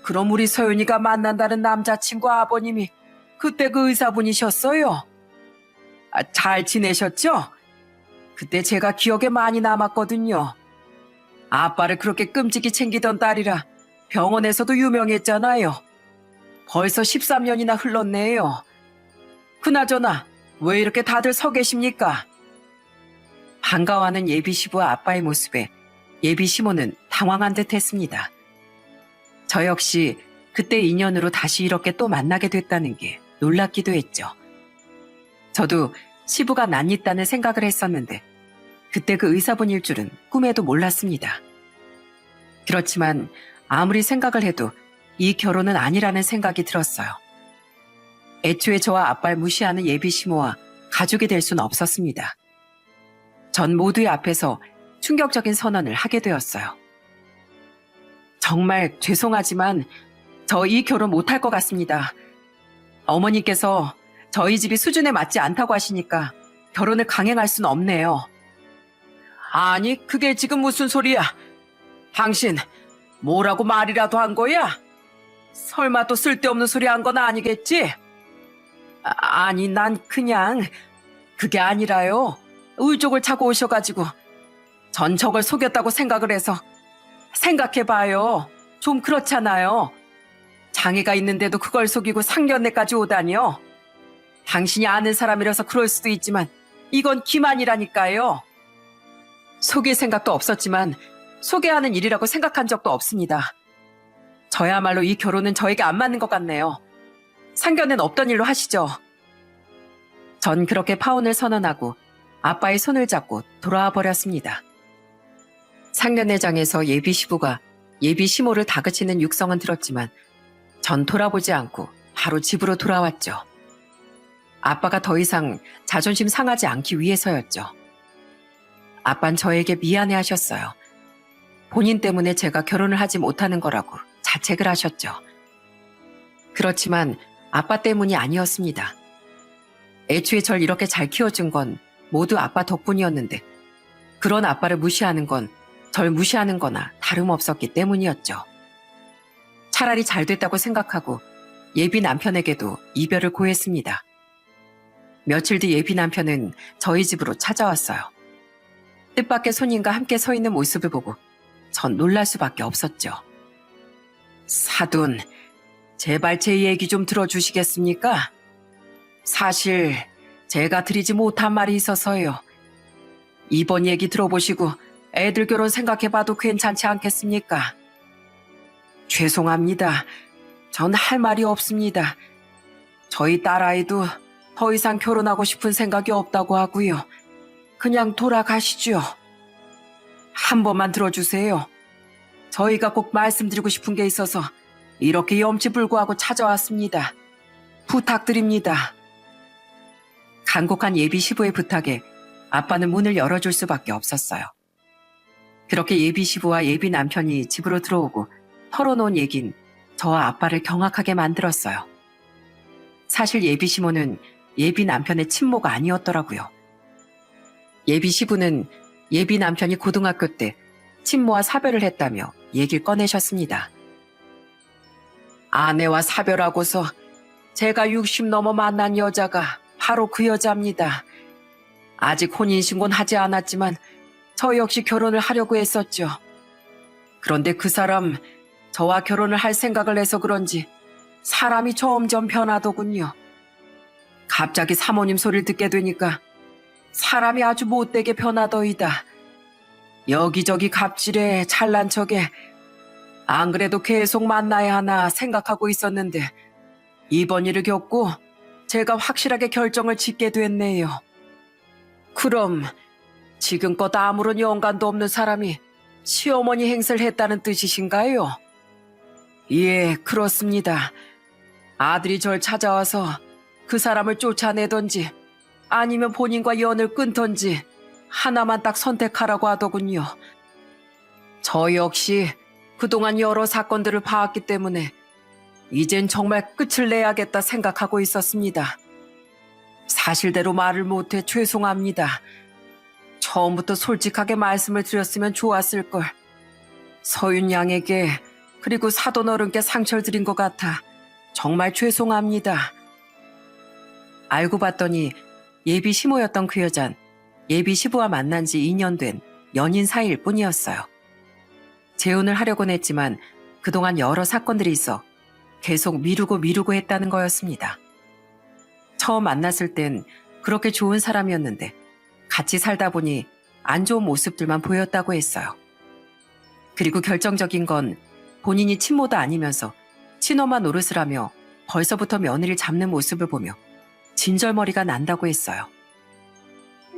그럼 우리 서윤이가 만난다는 남자친구 아버님이 그때 그 의사분이셨어요? 잘 지내셨죠? 그때 제가 기억에 많이 남았거든요. 아빠를 그렇게 끔찍이 챙기던 딸이라 병원에서도 유명했잖아요. 벌써 13년이나 흘렀네요. 그나저나 왜 이렇게 다들 서 계십니까? 반가워하는 예비 시부와 아빠의 모습에 예비 시모는 당황한 듯 했습니다. 저 역시 그때 인연으로 다시 이렇게 또 만나게 됐다는 게 놀랍기도 했죠. 저도 시부가 낯있다는 생각을 했었는데 그때 그 의사분일 줄은 꿈에도 몰랐습니다. 그렇지만 아무리 생각을 해도 이 결혼은 아니라는 생각이 들었어요. 애초에 저와 아빠를 무시하는 예비 시모와 가족이 될 수는 없었습니다. 전 모두의 앞에서 충격적인 선언을 하게 되었어요. 정말 죄송하지만 저 이 결혼 못할 것 같습니다. 어머니께서 저희 집이 수준에 맞지 않다고 하시니까 결혼을 강행할 수는 없네요. 아니, 그게 지금 무슨 소리야? 당신 뭐라고 말이라도 한 거야? 설마 또 쓸데없는 소리 한 건 아니겠지? 아니, 난 그냥 그게 아니라요. 의족을 차고 오셔가지고 전 저걸 속였다고 생각을 해서 생각해봐요. 좀 그렇잖아요. 장애가 있는데도 그걸 속이고 상견례까지 오다니요. 당신이 아는 사람이라서 그럴 수도 있지만 이건 기만이라니까요. 속일 생각도 없었지만 소개하는 일이라고 생각한 적도 없습니다. 저야말로 이 결혼은 저에게 안 맞는 것 같네요. 상견례는 없던 일로 하시죠. 전 그렇게 파혼을 선언하고 아빠의 손을 잡고 돌아와 버렸습니다. 상견례장에서 예비 시부가 예비 시모를 다그치는 육성은 들었지만 전 돌아보지 않고 바로 집으로 돌아왔죠. 아빠가 더 이상 자존심 상하지 않기 위해서였죠. 아빤 저에게 미안해하셨어요. 본인 때문에 제가 결혼을 하지 못하는 거라고 자책을 하셨죠. 그렇지만 아빠 때문이 아니었습니다. 애초에 절 이렇게 잘 키워준 건 모두 아빠 덕분이었는데 그런 아빠를 무시하는 건 절 무시하는 거나 다름없었기 때문이었죠. 차라리 잘 됐다고 생각하고 예비 남편에게도 이별을 고했습니다. 며칠 뒤 예비 남편은 저희 집으로 찾아왔어요. 뜻밖의 손님과 함께 서 있는 모습을 보고 전 놀랄 수밖에 없었죠. 사돈, 제발 제 얘기 좀 들어주시겠습니까? 사실 제가 드리지 못한 말이 있어서요. 이번 얘기 들어보시고 애들 결혼 생각해봐도 괜찮지 않겠습니까? 죄송합니다. 전 할 말이 없습니다. 저희 딸아이도 더 이상 결혼하고 싶은 생각이 없다고 하고요. 그냥 돌아가시죠. 한 번만 들어주세요. 저희가 꼭 말씀드리고 싶은 게 있어서 이렇게 염치불구하고 찾아왔습니다. 부탁드립니다. 간곡한 예비 시부의 부탁에 아빠는 문을 열어줄 수밖에 없었어요. 그렇게 예비 시부와 예비 남편이 집으로 들어오고 털어놓은 얘긴 저와 아빠를 경악하게 만들었어요. 사실 예비 시모는 예비 남편의 친모가 아니었더라고요. 예비 시부는 예비 남편이 고등학교 때 친모와 사별을 했다며 얘기를 꺼내셨습니다. 아내와 사별하고서 제가 60 넘어 만난 여자가 바로 그 여자입니다. 아직 혼인신고는 하지 않았지만 저 역시 결혼을 하려고 했었죠. 그런데 그 사람 저와 결혼을 할 생각을 해서 그런지 사람이 점점 변하더군요. 갑자기 사모님 소리를 듣게 되니까 사람이 아주 못되게 변하더이다. 여기저기 갑질에 잘난 척에 안 그래도 계속 만나야 하나 생각하고 있었는데 이번 일을 겪고 제가 확실하게 결정을 짓게 됐네요. 그럼 지금껏 아무런 연관도 없는 사람이 시어머니 행세를 했다는 뜻이신가요? 예, 그렇습니다. 아들이 절 찾아와서 그 사람을 쫓아내던지 아니면 본인과 연을 끊던지 하나만 딱 선택하라고 하더군요. 저 역시 그동안 여러 사건들을 봐왔기 때문에 이젠 정말 끝을 내야겠다 생각하고 있었습니다. 사실대로 말을 못해 죄송합니다. 처음부터 솔직하게 말씀을 드렸으면 좋았을 걸. 서윤 양에게 그리고 사돈 어른께 상처를 드린 것 같아 정말 죄송합니다. 알고 봤더니 예비 시모였던 그 여잔 예비 시부와 만난 지 2년 된 연인 사이일 뿐이었어요. 재혼을 하려곤 했지만 그동안 여러 사건들이 있어 계속 미루고 했다는 거였습니다. 처음 만났을 땐 그렇게 좋은 사람이었는데 같이 살다 보니 안 좋은 모습들만 보였다고 했어요. 그리고 결정적인 건 본인이 친모도 아니면서 친엄마 노릇을 하며 벌써부터 며느리를 잡는 모습을 보며 진절머리가 난다고 했어요.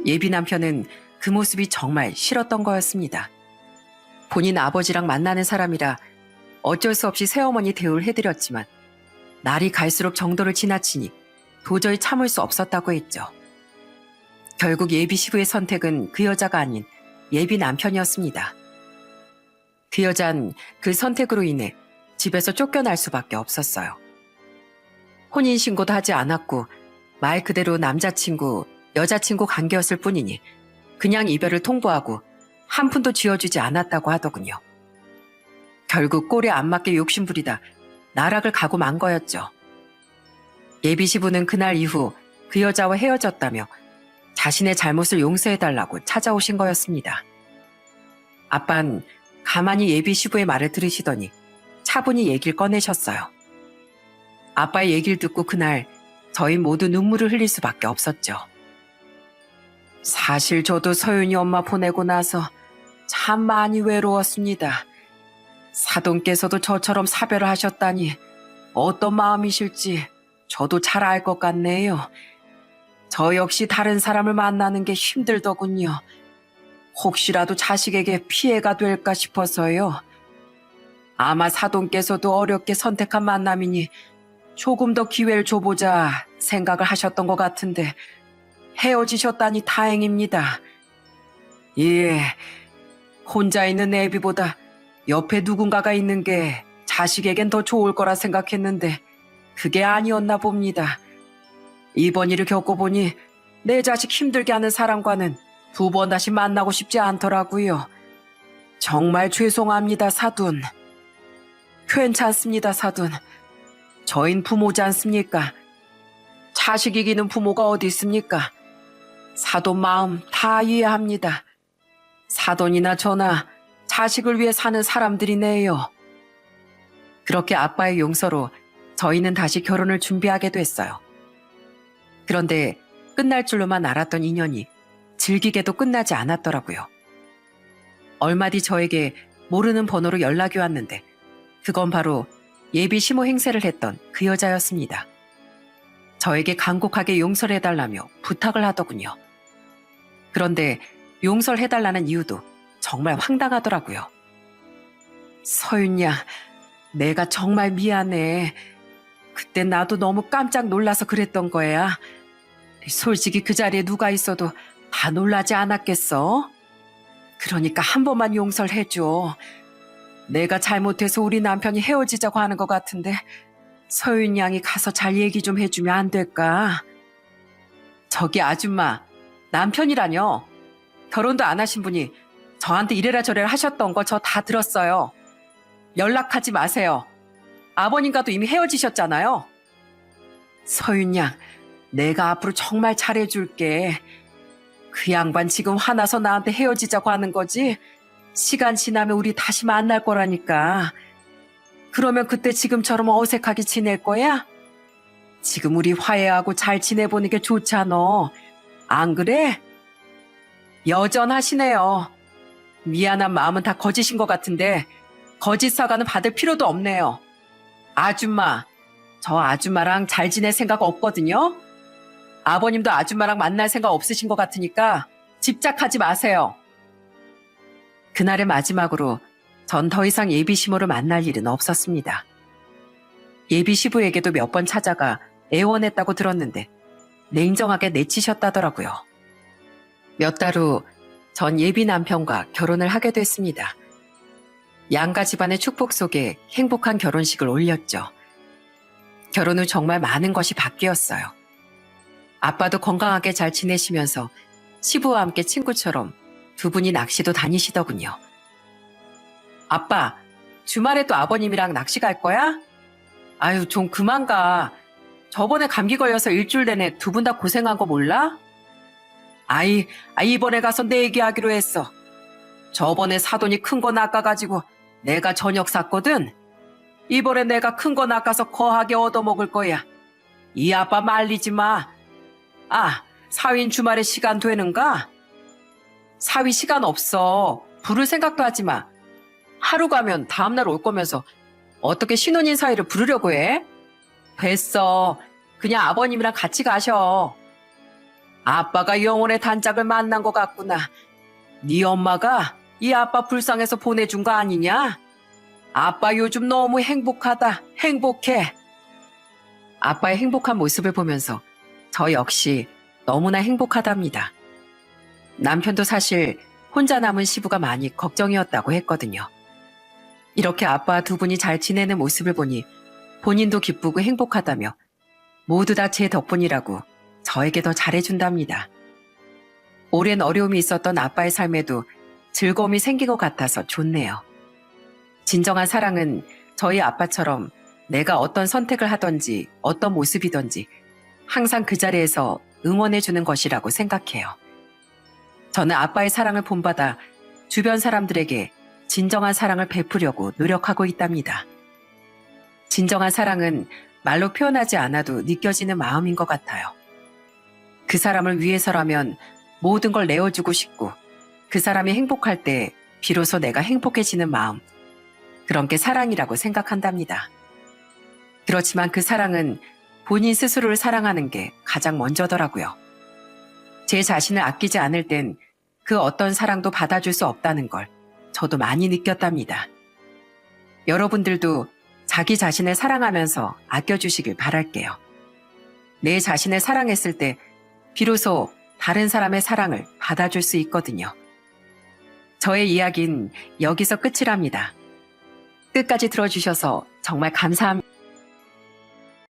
예비 남편은 그 모습이 정말 싫었던 거였습니다. 본인 아버지랑 만나는 사람이라 어쩔 수 없이 새어머니 대우를 해드렸지만 날이 갈수록 정도를 지나치니 도저히 참을 수 없었다고 했죠. 결국 예비 시부의 선택은 그 여자가 아닌 예비 남편이었습니다. 그 여잔 그 선택으로 인해 집에서 쫓겨날 수밖에 없었어요. 혼인신고도 하지 않았고 말 그대로 남자친구, 여자친구 관계였을 뿐이니 그냥 이별을 통보하고 한 푼도 쥐어주지 않았다고 하더군요. 결국 꼴에 안 맞게 욕심부리다 나락을 가고 만 거였죠. 예비 시부는 그날 이후 그 여자와 헤어졌다며 자신의 잘못을 용서해달라고 찾아오신 거였습니다. 아빤 가만히 예비 시부의 말을 들으시더니 차분히 얘기를 꺼내셨어요. 아빠의 얘기를 듣고 그날 저희 모두 눈물을 흘릴 수밖에 없었죠. 사실 저도 서윤이 엄마 보내고 나서 참 많이 외로웠습니다. 사돈께서도 저처럼 사별을 하셨다니 어떤 마음이실지 저도 잘 알 것 같네요. 저 역시 다른 사람을 만나는 게 힘들더군요. 혹시라도 자식에게 피해가 될까 싶어서요. 아마 사돈께서도 어렵게 선택한 만남이니 조금 더 기회를 줘보자 생각을 하셨던 것 같은데 헤어지셨다니 다행입니다. 예, 혼자 있는 애비보다 옆에 누군가가 있는 게 자식에겐 더 좋을 거라 생각했는데 그게 아니었나 봅니다. 이번 일을 겪어보니 내 자식 힘들게 하는 사람과는 두 번 다시 만나고 싶지 않더라고요. 정말 죄송합니다, 사돈. 괜찮습니다, 사돈. 저흰 부모지 않습니까? 자식 이기는 부모가 어디 있습니까? 사돈 마음 다 이해합니다. 사돈이나 저나 자식을 위해 사는 사람들이네요. 그렇게 아빠의 용서로 저희는 다시 결혼을 준비하게 됐어요. 그런데 끝날 줄로만 알았던 인연이 즐기게도 끝나지 않았더라고요. 얼마 뒤 저에게 모르는 번호로 연락이 왔는데 그건 바로 예비 시모 행세를 했던 그 여자였습니다. 저에게 간곡하게 용서를 해달라며 부탁을 하더군요. 그런데 용서를 해달라는 이유도 정말 황당하더라고요. 서윤야, 내가 정말 미안해. 그때 나도 너무 깜짝 놀라서 그랬던 거야. 솔직히 그 자리에 누가 있어도 다 놀라지 않았겠어? 그러니까 한 번만 용서를 해줘. 내가 잘못해서 우리 남편이 헤어지자고 하는 것 같은데 서윤 양이 가서 잘 얘기 좀 해주면 안 될까? 저기 아줌마, 남편이라뇨? 결혼도 안 하신 분이 저한테 이래라 저래라 하셨던 거 저 다 들었어요. 연락하지 마세요. 아버님과도 이미 헤어지셨잖아요. 서윤 양, 내가 앞으로 정말 잘해줄게. 그 양반 지금 화나서 나한테 헤어지자고 하는 거지? 시간 지나면 우리 다시 만날 거라니까. 그러면 그때 지금처럼 어색하게 지낼 거야? 지금 우리 화해하고 잘 지내보는 게 좋잖아. 안 그래? 여전하시네요. 미안한 마음은 다 거짓인 것 같은데 거짓 사과는 받을 필요도 없네요. 아줌마, 저 아줌마랑 잘 지낼 생각 없거든요. 아버님도 아줌마랑 만날 생각 없으신 것 같으니까 집착하지 마세요. 그날의 마지막으로 전 더 이상 예비 시모를 만날 일은 없었습니다. 예비 시부에게도 몇 번 찾아가 애원했다고 들었는데 냉정하게 내치셨다더라고요. 몇 달 후 전 예비 남편과 결혼을 하게 됐습니다. 양가 집안의 축복 속에 행복한 결혼식을 올렸죠. 결혼 후 정말 많은 것이 바뀌었어요. 아빠도 건강하게 잘 지내시면서 시부와 함께 친구처럼 두 분이 낚시도 다니시더군요. 아빠, 주말에 또 아버님이랑 낚시 갈 거야? 아유, 좀 그만 가. 저번에 감기 걸려서 일주일 내내 두 분 다 고생한 거 몰라? 이번에 가서 내 얘기하기로 했어. 저번에 사돈이 큰 거 낚아가지고 내가 저녁 샀거든. 이번에 내가 큰 거 낚아서 거하게 얻어먹을 거야. 이 아빠 말리지 마. 아, 사위는 주말에 시간 되는가? 사위 시간 없어. 부를 생각도 하지 마. 하루 가면 다음날 올 거면서 어떻게 신혼인 사이를 부르려고 해? 됐어. 그냥 아버님이랑 같이 가셔. 아빠가 영혼의 단짝을 만난 것 같구나. 네 엄마가 이 아빠 불쌍해서 보내준 거 아니냐? 아빠 요즘 너무 행복하다. 행복해. 아빠의 행복한 모습을 보면서 저 역시 너무나 행복하답니다. 남편도 사실 혼자 남은 시부가 많이 걱정이었다고 했거든요. 이렇게 아빠 두 분이 잘 지내는 모습을 보니 본인도 기쁘고 행복하다며 모두 다 제 덕분이라고 저에게 더 잘해준답니다. 오랜 어려움이 있었던 아빠의 삶에도 즐거움이 생긴 것 같아서 좋네요. 진정한 사랑은 저희 아빠처럼 내가 어떤 선택을 하든지 어떤 모습이든지 항상 그 자리에서 응원해주는 것이라고 생각해요. 저는 아빠의 사랑을 본받아 주변 사람들에게 진정한 사랑을 베푸려고 노력하고 있답니다. 진정한 사랑은 말로 표현하지 않아도 느껴지는 마음인 것 같아요. 그 사람을 위해서라면 모든 걸 내어주고 싶고 그 사람이 행복할 때 비로소 내가 행복해지는 마음, 그런 게 사랑이라고 생각한답니다. 그렇지만 그 사랑은 본인 스스로를 사랑하는 게 가장 먼저더라고요. 제 자신을 아끼지 않을 땐 그 어떤 사랑도 받아줄 수 없다는 걸 저도 많이 느꼈답니다. 여러분들도 자기 자신을 사랑하면서 아껴주시길 바랄게요. 내 자신을 사랑했을 때 비로소 다른 사람의 사랑을 받아줄 수 있거든요. 저의 이야기는 여기서 끝이랍니다. 끝까지 들어주셔서 정말 감사합니다.